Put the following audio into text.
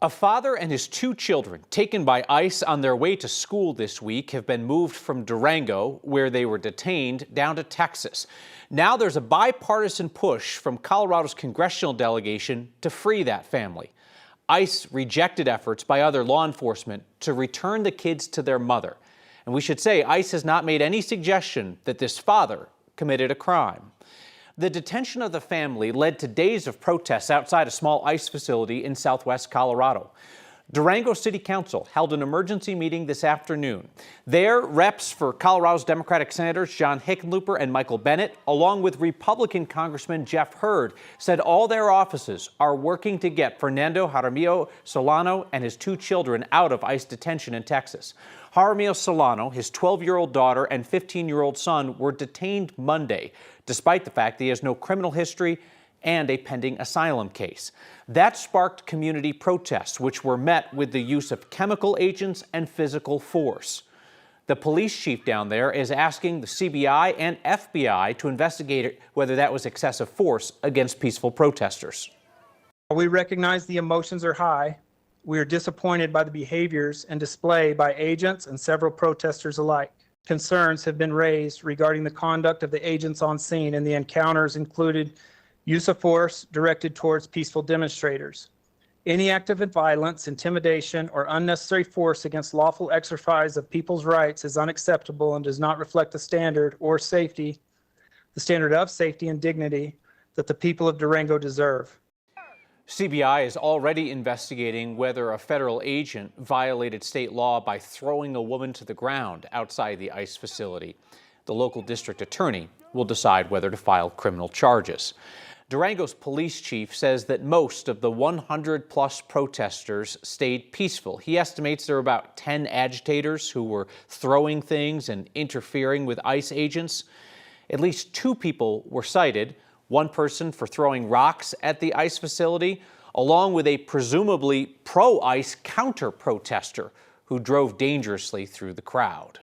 A father and his two children, taken by ICE on their way to school this week, have been moved from Durango, where they were detained, down to Texas. Now there's a bipartisan push from Colorado's congressional delegation to free that family. ICE rejected efforts by other law enforcement to return the kids to their mother. And we should say ICE has not made any suggestion that this father committed a crime. The detention of the family led to days of protests outside a small ICE facility in southwest Colorado. Durango City Council held an emergency meeting this afternoon. There, reps for Colorado's Democratic Senators John Hickenlooper and Michael Bennet, along with Republican Congressman Jeff Hurd, said all their offices are working to get Fernando Jaramillo Solano and his two children out of ICE detention in Texas. Jaramillo Solano, his 12-year-old daughter and 15-year-old son were detained Monday, despite the fact that he has no criminal history and a pending asylum case. That sparked community protests, which were met with the use of chemical agents and physical force. The police chief down there is asking the CBI and FBI to investigate whether that was excessive force against peaceful protesters. We recognize the emotions are high. We are disappointed by the behaviors and display by agents and several protesters alike. Concerns have been raised regarding the conduct of the agents on scene, and the encounters included use of force directed towards peaceful demonstrators. Any act of violence, intimidation, or unnecessary force against lawful exercise of people's rights is unacceptable and does not reflect the standard of safety and dignity that the people of Durango deserve. CBI is already investigating whether a federal agent violated state law by throwing a woman to the ground outside the ICE facility. The local district attorney will decide whether to file criminal charges. Durango's police chief says that most of the 100-plus protesters stayed peaceful. He estimates there were about 10 agitators who were throwing things and interfering with ICE agents. At least 2 people were cited, one person for throwing rocks at the ICE facility, along with a presumably pro-ICE counter-protester who drove dangerously through the crowd.